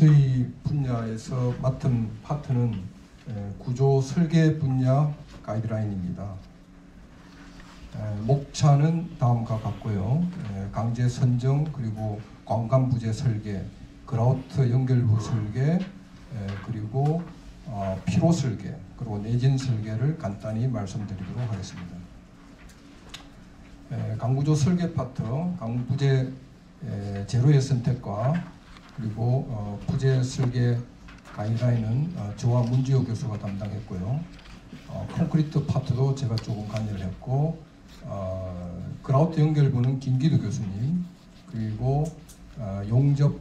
저희 분야에서 맡은 파트는 구조 설계 분야 가이드라인입니다. 목차는 다음과 같고요. 강제 선정, 그리고 관관 부재 설계, 그라우트 연결부 설계, 그리고 피로 설계, 그리고 내진 설계를 간단히 말씀드리도록 하겠습니다. 강구조 설계 파트, 강부재 제로의 선택과 그리고 부재 설계 가이드라인은 저와 문지호 교수가 담당했고요. 콘크리트 파트도 제가 조금 관여를 했고, 그라우트 연결부는 김기두 교수님, 그리고 용접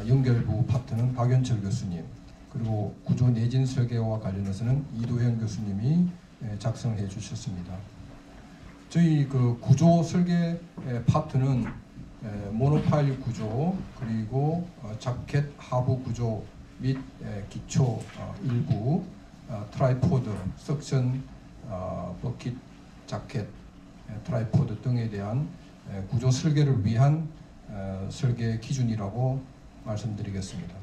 연결부 파트는 박연철 교수님, 그리고 구조 내진 설계와 관련해서는 이도현 교수님이 작성해 주셨습니다. 저희 그 구조 설계 파트는 모노파일 구조, 그리고 자켓 하부 구조 및 기초 일부, 트라이포드, 석션 버킷, 자켓, 트라이포드 등에 대한 구조 설계를 위한 설계 기준이라고 말씀드리겠습니다.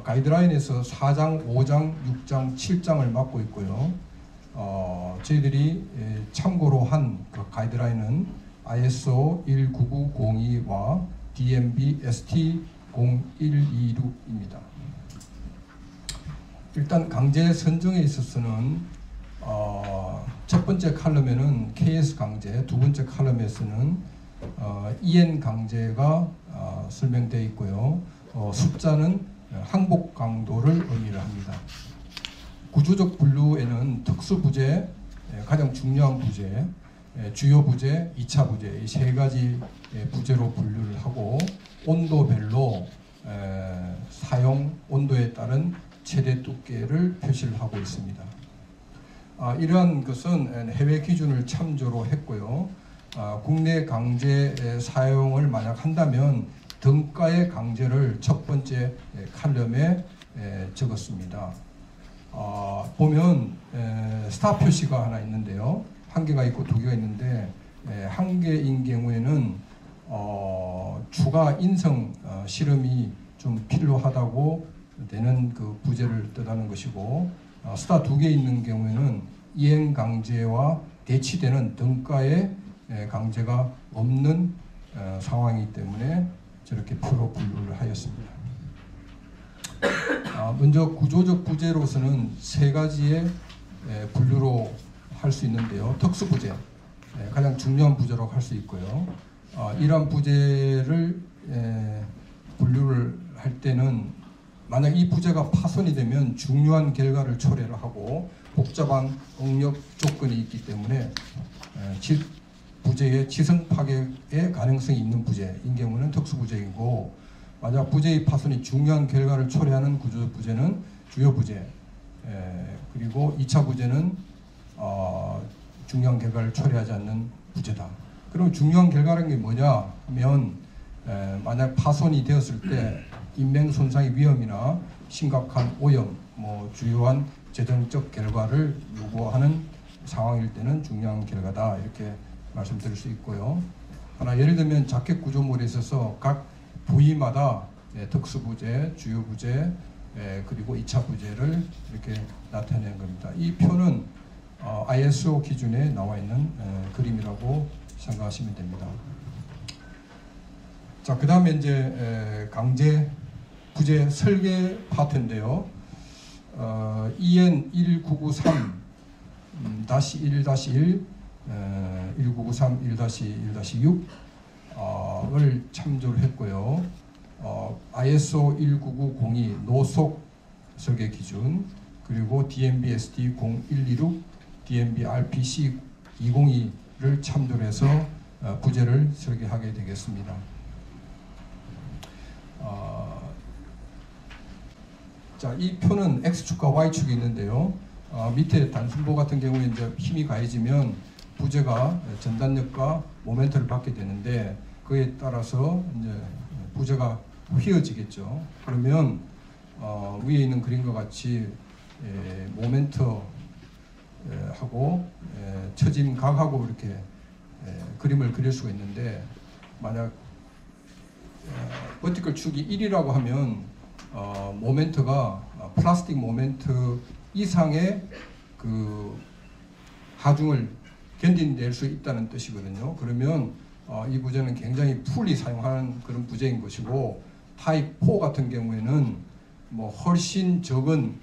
가이드라인에서 4장, 5장, 6장, 7장을 맡고 있고요. 저희들이 참고로 한 그 가이드라인은 ISO 19902와 DMB ST 0126입니다. 일단 강제 선정에 있어서는 첫 번째 칼럼에는 KS 강제, 두 번째 칼럼에서는 EN 강제가 설명되어 있고요. 숫자는 항복 강도를 의미를 합니다. 구조적 분류에는 특수 부재, 가장 중요한 부재, 주요 부재, 2차 부재, 이 세 가지 부재로 분류를 하고, 온도별로 사용 온도에 따른 최대 두께를 표시를 하고 있습니다. 이러한 것은 해외 기준을 참조로 했고요. 국내 강제 사용을 만약 한다면 등가의 강제를 첫 번째 칼럼에 적었습니다. 보면 스타 표시가 하나 있는데요. 한 개가 있고 두 개가 있는데, 한 개인 경우에는 추가 인성 실험이 좀 필요하다고 되는 그 부재를 뜻하는 것이고, 스타 두 개 있는 경우에는 이행 강제와 대치되는 등가의 강제가 없는 상황이기 때문에 저렇게 표로 분류를 하였습니다. 먼저 구조적 부재로서는 세 가지의 분류로 할 수 있는데요. 특수 부재, 가장 중요한 부재라고 할 수 있고요. 이러한 부재를 분류를 할 때는 만약 이 부재가 파손이 되면 중요한 결과를 초래를 하고 복잡한 응력 조건이 있기 때문에 부재의 지성 파괴의 가능성이 있는 부재인 경우는 특수 부재이고, 만약 부재의 파손이 중요한 결과를 초래하는 구조적 부재는 주요 부재, 그리고 2차 부재는 중요한 결과를 초래하지 않는 부재다. 그럼 중요한 결과라는 게 뭐냐 하면, 만약 파손이 되었을 때 인명 손상의 위험이나 심각한 오염, 주요한 재정적 결과를 요구하는 상황일 때는 중요한 결과다, 이렇게 말씀드릴 수 있고요. 하나 예를 들면 자켓 구조물에 있어서 각 부위마다 특수 부재, 주요 부재, 그리고 2차 부재를 이렇게 나타내는 겁니다. 이 표는 ISO 기준에 나와 있는 그림이라고 생각하시면 됩니다. 자, 그 다음에 이제 강제 부재 설계 파트인데요. EN 1993-1-1, 1993-1-1-6을 참조를 했고요. ISO 19902 노속 설계 기준, 그리고 DMB SD 0126, DMB RPC 202를 참조를 해서 부재를 설계하게 되겠습니다. 자, 이 표는 X축과 Y축이 있는데요. 밑에 단순보 같은 경우에 이제 힘이 가해지면 부재가 전단력과 모멘트를 받게 되는데, 그에 따라서 이제 부재가 휘어지겠죠. 그러면 위에 있는 그림과 같이 모멘트 하고 처짐 각하고 이렇게 그림을 그릴 수가 있는데, 만약 버티컬 축이 1이라고 하면 모멘트가 플라스틱 모멘트 이상의 그 하중을 견딘낼 수 있다는 뜻이거든요. 그러면 이 부재는 굉장히 풀리 사용하는 그런 부재인 것이고, 타입 4 같은 경우에는 뭐 훨씬 적은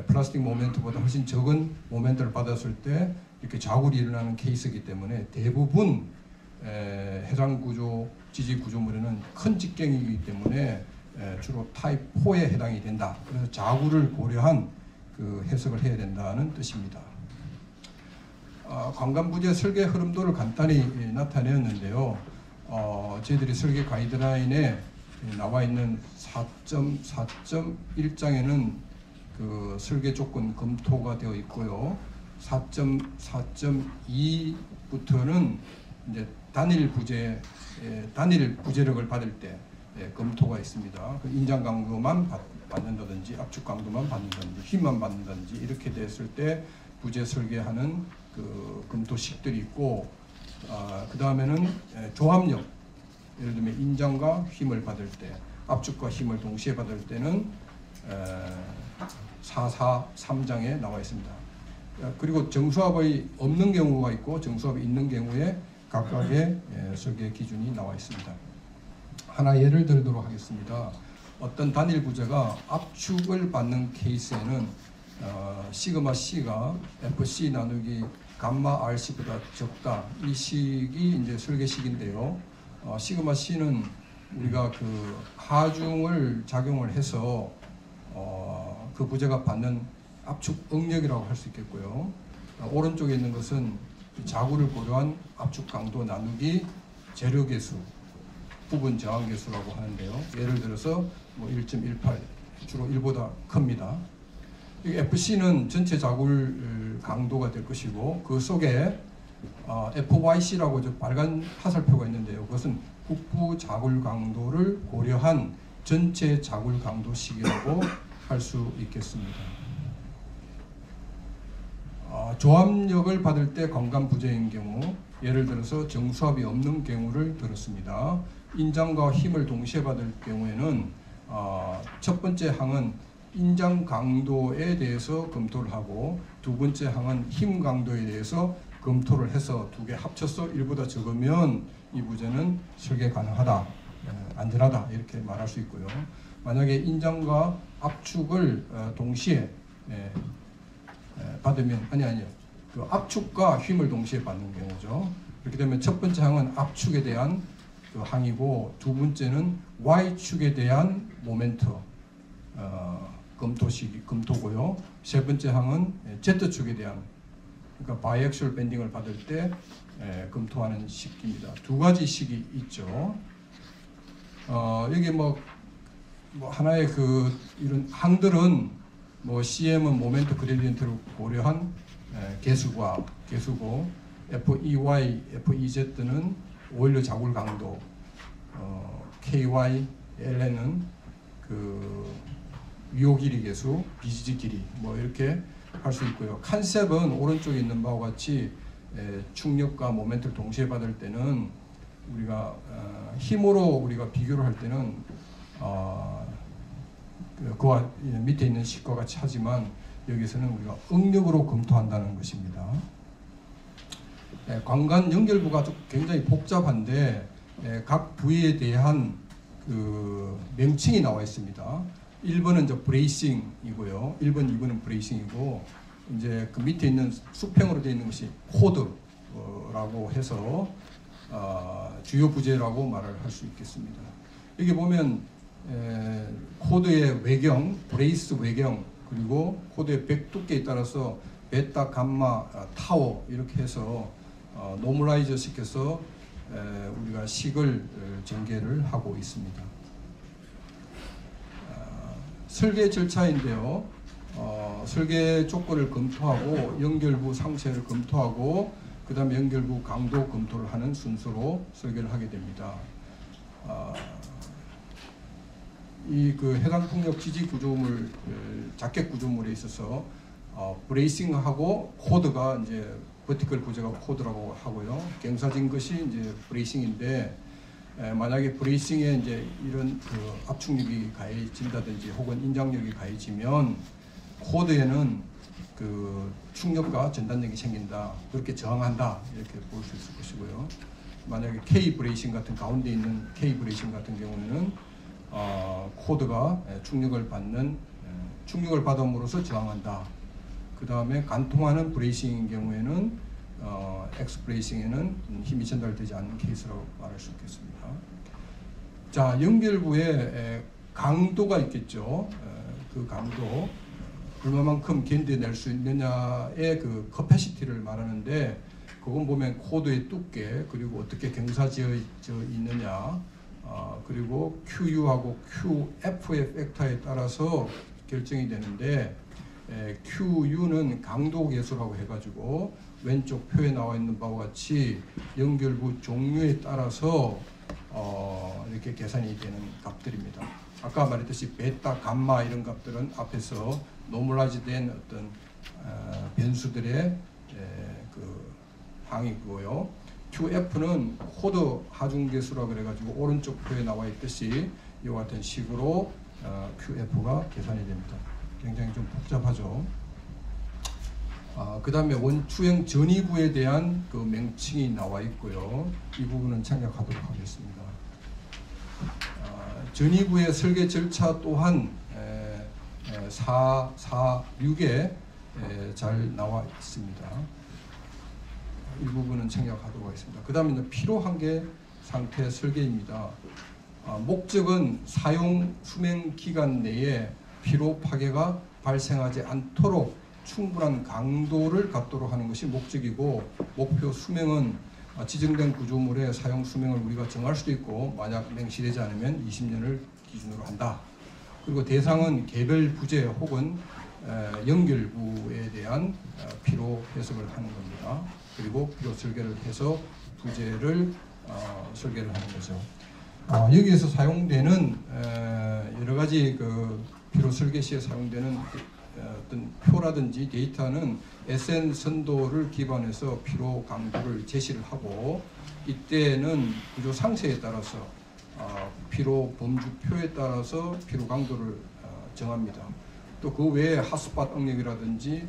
플라스틱 모멘트보다 훨씬 적은 모멘트를 받았을 때 이렇게 자굴이 일어나는 케이스이기 때문에 대부분 해상 구조, 지지 구조물에는 큰 직경이기 때문에 주로 타입 4에 해당이 된다. 그래서 자굴을 고려한 그 해석을 해야 된다는 뜻입니다. 관광부재 설계 흐름도를 간단히 나타내었는데요. 저희들이 설계 가이드라인에 나와 있는 4.4.1장에는 그 설계 조건 검토가 되어 있고요. 4.4.2부터는 이제 단일 부재력을 받을 때 검토가 있습니다. 그 인장 강도만 받는다든지 압축 강도만 받는다든지 힘만 받는다든지 이렇게 됐을 때 부재 설계하는 그 검토식들이 있고, 그 다음에는 조합력, 예를 들면 인장과 힘을 받을 때, 압축과 힘을 동시에 받을 때는 4.4.3장에 나와 있습니다. 그리고 정수압이 없는 경우가 있고 정수압이 있는 경우에 각각의 설계 기준이 나와 있습니다. 하나 예를 들도록 하겠습니다. 어떤 단일 부재가 압축을 받는 케이스에는 시그마 C가 FC 나누기 감마 RC보다 적다. 이 식이 이제 설계식인데요. 시그마 C는 우리가 그 하중을 작용을 해서 그 부재가 받는 압축 응력이라고 할 수 있겠고요. 오른쪽에 있는 것은 자구를 고려한 압축 강도 나누기 재료 계수, 부분 저항 계수라고 하는데요. 예를 들어서 뭐 1.18, 주로 1보다 큽니다. FC는 전체 자굴 강도가 될 것이고, 그 속에 FYC라고 저 빨간 화살표가 있는데요. 그것은 북부 자굴 강도를 고려한 전체 자굴 강도식이라고 할 수 있겠습니다. 조합력을 받을 때 건강 부재인 경우, 예를 들어서 정수압이 없는 경우를 들었습니다. 인장과 힘을 동시에 받을 경우에는 첫 번째 항은 인장 강도에 대해서 검토를 하고, 두 번째 항은 힘 강도에 대해서 검토를 해서 두 개 합쳐서 1보다 적으면 이 부재는 설계 가능하다, 안전하다 이렇게 말할 수 있고요. 만약에 인장과 압축을 동시에 받으면 아니요. 그 압축과 힘을 동시에 받는 경우죠. 그렇게 되면 첫 번째 항은 압축에 대한 그 항이고, 두 번째는 Y축에 대한 모멘트 검토고요. 세 번째 항은 Z축에 대한, 그러니까 바이액슈얼 밴딩을 받을 때 검토하는 식입니다. 두 가지 식이 있죠. 여기 뭐 하나의 그 이런 항들은 뭐 CM은 모멘트 그레디언트를 고려한 개수고, FEY, FEZ는 오일러 자굴 강도, KY, LN은 그 위호 길이 개수, BGG 길이 뭐 이렇게 할 수 있고요. 컨셉은 오른쪽에 있는 바와 같이 충력과 모멘트를 동시에 받을 때는 우리가 힘으로 우리가 비교를 할 때는 그와 밑에 있는 식과 같이 하지만, 여기서는 우리가 응력으로 검토한다는 것입니다. 관관 연결부가 굉장히 복잡한데 각 부위에 대한 그 명칭이 나와 있습니다. 1번은 이제 브레이싱이고요. 1번, 2번은 브레이싱이고, 이제 그 밑에 있는 수평으로 되어 있는 것이 코드라고 해서 주요 부재라고 말을 할 수 있겠습니다. 여기 보면 코드의 외경, 브레이스 외경, 그리고 코드의 백 두께에 따라서 베타, 감마, 타워 이렇게 해서 노멀라이저 시켜서 우리가 식을 전개를 하고 있습니다. 설계 절차인데요. 설계 조건을 검토하고 연결부 상세를 검토하고 그 다음에 연결부 강도 검토를 하는 순서로 설계를 하게 됩니다. 이 그 해당 풍력 지지 구조물, 자켓 구조물에 있어서 브레이싱하고 코드가 이제 버티컬 부재가 코드라고 하고요. 경사진 것이 이제 브레이싱인데, 만약에 브레이싱에 이제 이런 그 압축력이 가해진다든지 혹은 인장력이 가해지면 코드에는 그 충격과 전단력이 생긴다. 그렇게 저항한다. 이렇게 볼 수 있을 것이고요. 만약에 K 브레이싱 같은 가운데 있는 K 브레이싱 같은 경우는 코드가 충격을 받음으로써 저항한다. 그 다음에 간통하는 브레이싱인 경우에는 X 브레이싱에는 힘이 전달되지 않는 케이스라고 말할 수 있겠습니다. 자, 연결부에 강도가 있겠죠. 그 강도 얼마만큼 견뎌낼 수 있느냐의 그 커패시티를 말하는데, 그건 보면 코드의 두께, 그리고 어떻게 경사지어 있느냐, 그리고 QU하고 QF의 팩터에 따라서 결정이 되는데, QU는 강도 계수라고 해가지고 왼쪽 표에 나와 있는 바와 같이 연결부 종류에 따라서 이렇게 계산이 되는 값들입니다. 아까 말했듯이 베타, 감마 이런 값들은 앞에서 노멀라이즈된 어떤 변수들의 그 항이고요. QF는 코드 하중계수라고 그래가지고 오른쪽 표에 나와 있듯이 이와 같은 식으로 QF가 계산이 됩니다. 굉장히 좀 복잡하죠. 그 다음에 원추형 전위부에 대한 그 명칭이 나와 있고요. 이 부분은 생략하도록 하겠습니다. 전위부의 설계 절차 또한 6에 잘 나와 있습니다. 이 부분은 생략하도록 하겠습니다. 그 다음에 피로 한계 상태 설계입니다. 목적은 사용 수명 기간 내에 피로 파괴가 발생하지 않도록 충분한 강도를 갖도록 하는 것이 목적이고, 목표 수명은 지정된 구조물의 사용 수명을 우리가 정할 수도 있고, 만약 명시되지 않으면 20년을 기준으로 한다. 그리고 대상은 개별 부재 혹은 연결부에 대한 피로 해석을 하는 겁니다. 그리고 피로 설계를 해서 부재를 설계를 하는 거죠. 여기에서 사용되는 여러 가지 그 피로 설계 시에 사용되는 어떤 표라든지 데이터는 SN 선도를 기반해서 피로 강도를 제시를 하고, 이때는 구조 상세에 따라서 피로 범주표에 따라서 피로 강도를 정합니다. 또 그 외에 핫스팟 응력이라든지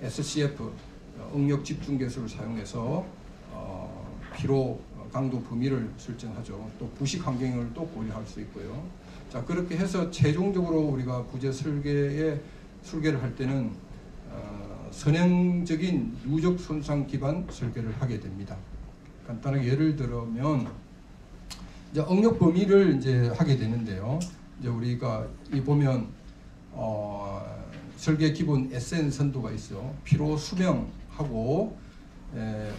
SCF 응력 집중 계수를 사용해서 피로 강도 범위를 설정하죠. 또 부식 환경을 또 고려할 수 있고요. 자, 그렇게 해서 최종적으로 우리가 부재 설계를 할 때는 선행적인 누적 손상 기반 설계를 하게 됩니다. 간단하게 예를 들면 이제 응력 범위를 이제 하게 되는데요. 이제 우리가 이 보면 설계 기본 SN 선도가 있어. 피로 수명하고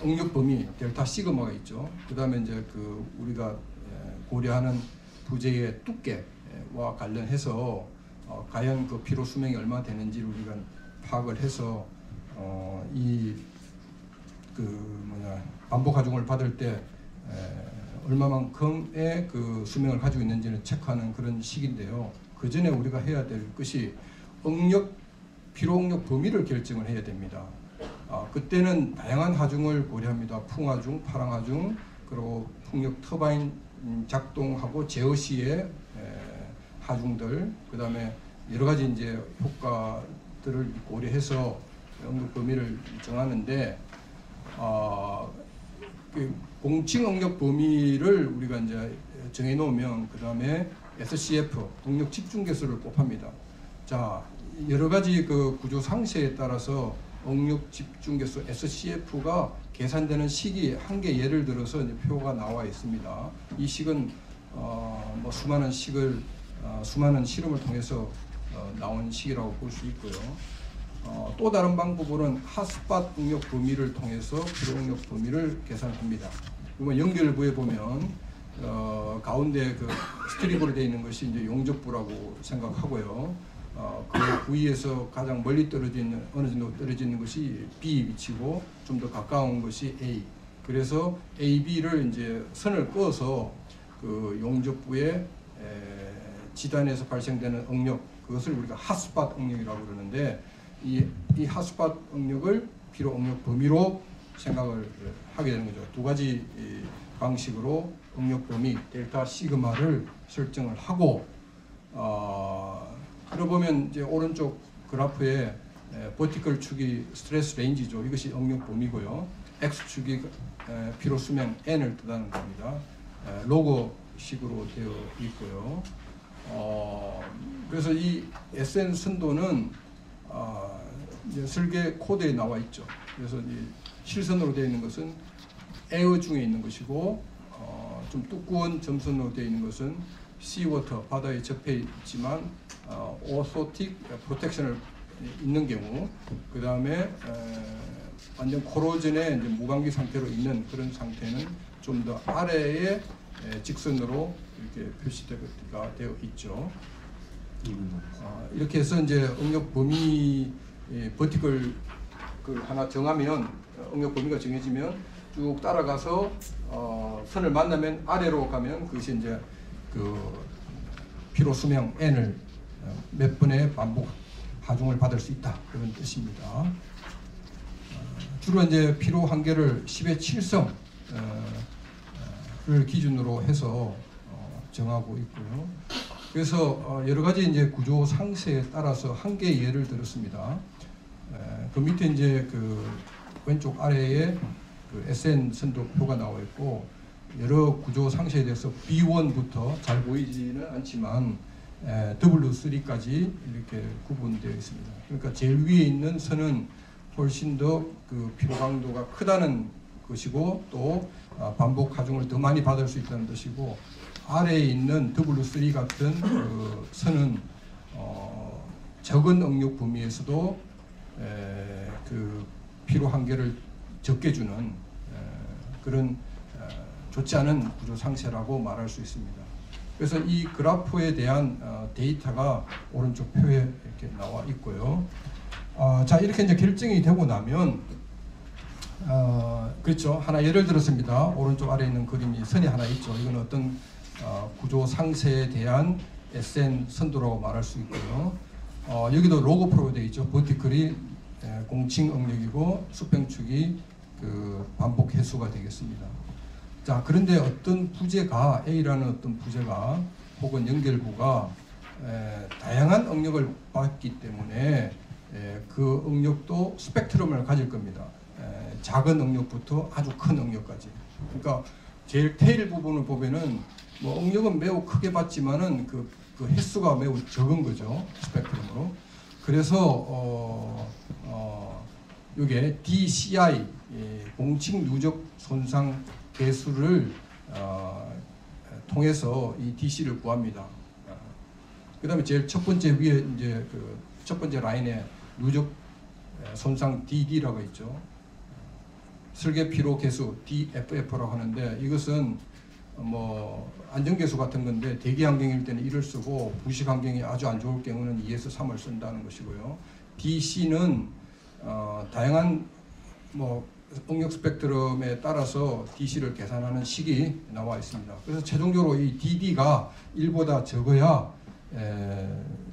응력 범위 델타 시그마가 있죠. 그다음에 이제 그 우리가 고려하는 부재의 두께와 관련해서 과연 그 피로 수명이 얼마 되는지를 우리가 파악을 해서 이 반복 하중을 받을 때 얼마만큼의 그 수명을 가지고 있는지를 체크하는 그런 식인데요. 그 전에 우리가 해야 될 것이 피로 응력 범위를 결정을 해야 됩니다. 그때는 다양한 하중을 고려합니다. 풍하중, 파랑하중, 그리고 풍력 터바인 작동하고 제어 시의 하중들, 그 다음에 여러 가지 이제 효과들을 고려해서 응력 범위를 정하는데, 그 공칭 응력 범위를 우리가 이제 정해 놓으면 그 다음에 SCF 응력 집중 계수를 곱합니다. 자, 여러 가지 그 구조 상세에 따라서 응력 집중 계수 SCF가 계산되는 식이 한 개 예를 들어서 이제 표가 나와 있습니다. 이 식은 뭐 수많은 실험을 통해서 나온 식이라고 볼 수 있고요. 또 다른 방법으로는 핫스팟 응력 범위를 통해서 피로 응력 범위를 계산합니다. 그리고 연결부에 보면 가운데 그 스트립으로 되어 있는 것이 이제 용접부라고 생각하고요. 그 부위에서 가장 멀리 떨어져 있는, 어느 정도 떨어져 있는 것이 B 위치고 좀 더 가까운 것이 A. 그래서 A, B를 이제 선을 그어서 그 용접부의 지단에서 발생되는 응력, 그것을 우리가 핫스팟 응력이라고 그러는데, 이 핫스팟 응력을 피로 응력 범위로 생각을 하게 되는 거죠. 두 가지 방식으로 응력 범위 델타 시그마를 설정을 하고 그러보면 이제 오른쪽 그래프에 버티컬 축이 스트레스 레인지죠. 이것이 응력 범위고요. X축이 피로 수명 N을 뜻하는 겁니다. 로그식으로 되어 있고요. 그래서 이 SN 선도는 이제 설계 코드에 나와 있죠. 그래서 이 실선으로 되어 있는 것은 에어 중에 있는 것이고 좀 두꺼운 점선으로 되어 있는 것은 시워터 바다에 접해 있지만 오소틱 프로텍션을 있는 경우, 그 다음에 완전 코로전에 이제 무방비 상태로 있는 그런 상태는 좀 더 아래에 직선으로 이렇게 표시가 되어 있죠. 이렇게 해서 이제 응력 범위 버티컬 하나 정하면 응력 범위가 정해지면 쭉 따라가서 선을 만나면 아래로 가면 그것이 이제 그 피로 수명 N을 몇 번의 반복 하중을 받을 수 있다, 그런 뜻입니다. 주로 이제 피로 한계를 10의 7성을 기준으로 해서 정하고 있고요. 그래서 여러 가지 이제 구조 상세에 따라서 한 개의 예를 들었습니다. 그 밑에 이제 그 왼쪽 아래에 그 SN 선도표가 나와 있고 여러 구조 상세에 대해서 B1부터 잘 보이지는 않지만 W3까지 이렇게 구분되어 있습니다. 그러니까 제일 위에 있는 선은 훨씬 더 그 피로 강도가 크다는 것이고 또 반복 하중을 더 많이 받을 수 있다는 뜻이고, 아래에 있는 W3 같은 그 선은 적은 응력 범위에서도 그 피로 한계를 적게 주는 그런 좋지 않은 구조 상세라고 말할 수 있습니다. 그래서 이 그래프에 대한 데이터가 오른쪽 표에 이렇게 나와 있고요. 자, 이렇게 이제 결정이 되고 나면 그렇죠. 하나 예를 들었습니다. 오른쪽 아래에 있는 그림이 선이 하나 있죠. 이건 어떤 구조 상세에 대한 SN 선도라고 말할 수 있고요. 여기도 로고 프로 되어 있죠. 버티컬이 공칭 응력이고 수평축이 그 반복 횟수가 되겠습니다. 자, 그런데 어떤 부재가 A라는 어떤 부재가 혹은 연결부가 다양한 응력을 받기 때문에 그 응력도 스펙트럼을 가질 겁니다. 작은 응력부터 아주 큰 응력까지. 그러니까 제일 테일 부분을 보면은 뭐 응력은 매우 크게 받지만은 그 횟수가 매우 적은 거죠, 스펙트럼으로. 그래서 이게 DCI 공칭 누적 손상 개수를 통해서 이 DC를 구합니다. 그다음에 제일 첫 번째 위에 이제 그 첫 번째 라인에 누적 손상 DD라고 있죠. 설계 피로 개수 DFF라고 하는데 이것은 뭐 안전계수 같은 건데 대기 환경일 때는 1을 쓰고 부식 환경이 아주 안 좋을 경우는 2에서 3을 쓴다는 것이고요. DC는 다양한 뭐 응력 스펙트럼에 따라서 DC를 계산하는 식이 나와 있습니다. 그래서 최종적으로 이 DD가 1보다 적어야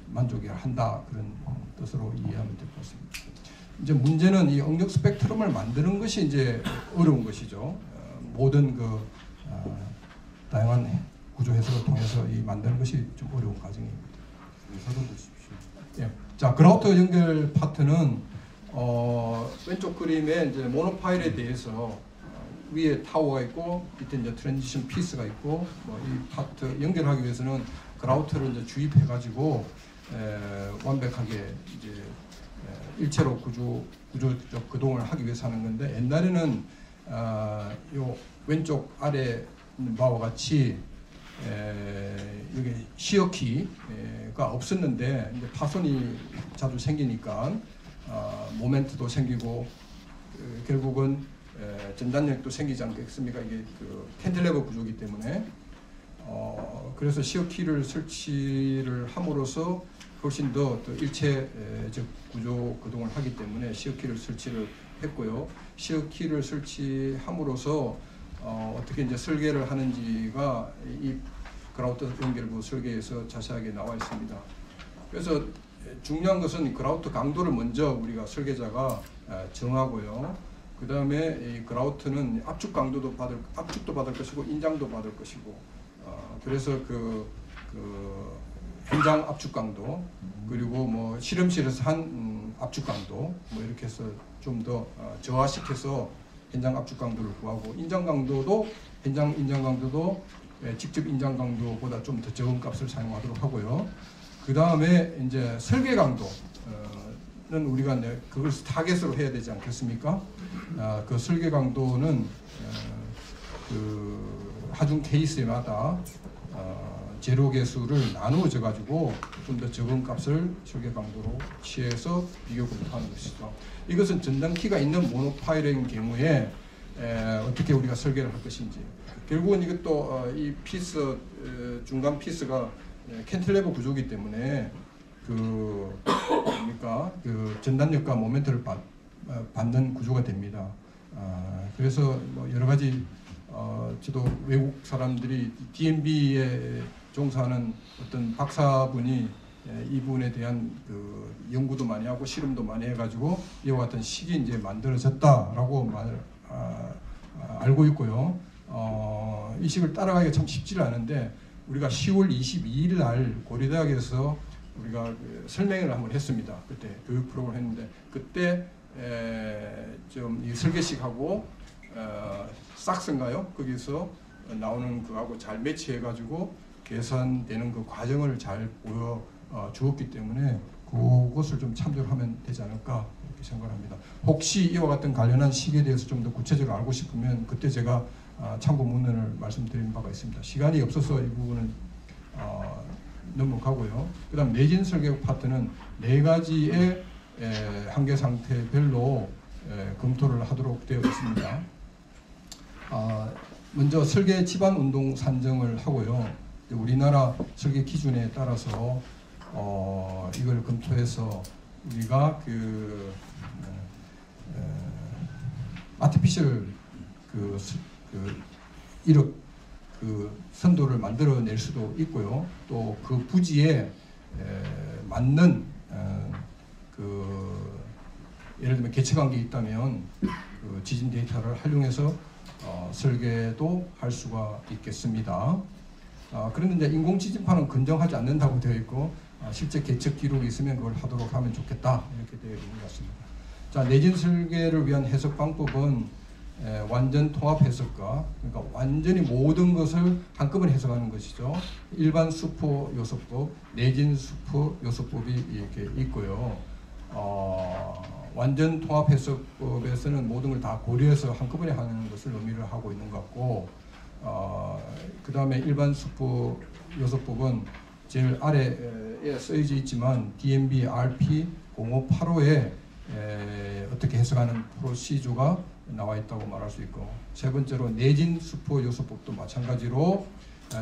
만족을 한다, 그런 뜻으로 이해하면 될 것 같습니다. 이제 문제는 이 응력 스펙트럼을 만드는 것이 이제 어려운 것이죠. 모든 그 다양한 구조 해석을 통해서 이 만드는 것이 좀 어려운 과정입니다. 설명 주십시오. 예. 자, 그라우터 연결 파트는 왼쪽 그림에 이제 모노파일에 대해서 위에 타워가 있고 밑에 이제 트랜지션 피스가 있고 뭐 이 파트 연결하기 위해서는 그라우터를 이제 주입해 가지고 완벽하게 이제 일체로 구조적 구동을 하기 위해서 하는 건데, 옛날에는 요 왼쪽 아래 있는 바와 같이 여기 시어키가 없었는데 이제 파손이 자주 생기니까 모멘트도 생기고 결국은 전단력도 생기지 않겠습니까? 이게 그 캔틸레버 구조이기 때문에 그래서 시어키를 설치를 함으로써 훨씬 더 일체적 구조 구동을 하기 때문에 시어키를 설치를 했고요. 시어키를 설치함으로써 어떻게 이제 설계를 하는지가 이 그라우터 연결부 설계에서 자세하게 나와 있습니다. 그래서 중요한 것은 그라우터 강도를 먼저 우리가 설계자가 정하고요. 그 다음에 이 그라우트는 압축도 받을 것이고 인장도 받을 것이고, 그래서 그 현장 압축 강도, 그리고 뭐 실험실에서 한 압축 강도, 뭐 이렇게 해서 좀 더 저하시켜서 현장 압축 강도를 구하고, 인장 강도도 직접 인장 강도보다 좀 더 적은 값을 사용하도록 하고요. 그 다음에 이제 설계 강도는 우리가 그걸 타겟으로 해야 되지 않겠습니까? 그 설계 강도는 그 하중 케이스마다 재료 개수를 나누어져 가지고 좀 더 적은 값을 설계 강도로 취해서 비교 검토하는 것이죠. 이것은 전단키가 있는 모노파일인 경우에 어떻게 우리가 설계를 할 것인지. 결국은 이것도 이 피스 중간 피스가 캔틸레버 구조이기 때문에 그러니까 그 전단력과 모멘트를 받는 구조가 됩니다. 그래서 뭐 여러 가지 저도 외국 사람들이 DNB에 종사하는 어떤 박사분이 이 부분에 대한 그 연구도 많이 하고 실험도 많이 해가지고 이와 같은 식이 이제 만들어졌다라고 알고 있고요. 이 식을 따라가기가 참 쉽지는 않은데, 우리가 10월 22일 날 고려대학에서 우리가 설명회를 한번 했습니다. 그때 교육 프로그램을 했는데, 그때 좀 이 설계식하고 싹스인가요? 거기서 나오는 그하고 잘 매치해가지고 계산되는 그 과정을 잘 보여 주었기 때문에 그것을 좀 참조를 하면 되지 않을까 이렇게 생각합니다. 혹시 이와 같은 관련한 시기에 대해서 좀 더 구체적으로 알고 싶으면 그때 제가 참고 문헌을 말씀드린 바가 있습니다. 시간이 없어서 이 부분은 넘어가고요. 그 다음 내진 설계 파트는 4가지의 한계 상태별로 검토를 하도록 되어 있습니다. 먼저 설계 지반 운동 산정을 하고요. 우리나라 설계 기준에 따라서 이걸 검토해서 우리가 그 아티피셜 이력 선도를 만들어낼 수도 있고요. 또 그 부지에 맞는 예를 들면 개체관계 있다면 그 지진 데이터를 활용해서 설계도 할 수가 있겠습니다. 그런데 이제 인공 지진판은 건정하지 않는다고 되어 있고, 실제 개측 기록이 있으면 그걸 하도록 하면 좋겠다 이렇게 되어 있는 것 같습니다. 자, 내진 설계를 위한 해석 방법은 완전 통합 해석과, 그러니까 완전히 모든 것을 한꺼번에 해석하는 것이죠. 일반 수포 요소법, 내진 수포 요소법이 이렇게 있고요. 완전 통합 해석법에서는 모든 걸 다 고려해서 한꺼번에 하는 것을 의미를 하고 있는 것 같고, 그 다음에 일반 수포 요소법은 제일 아래에 쓰여져 있지만 DNB RP 0585에 어떻게 해석하는 프로시저가 나와 있다고 말할 수 있고, 세 번째로 내진 수포 요소법도 마찬가지로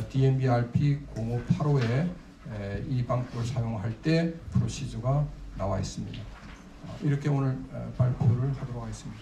DNB RP 0585에 이 방법을 사용할 때 프로시저가 나와 있습니다. 이렇게 오늘 발표를 하도록 하겠습니다.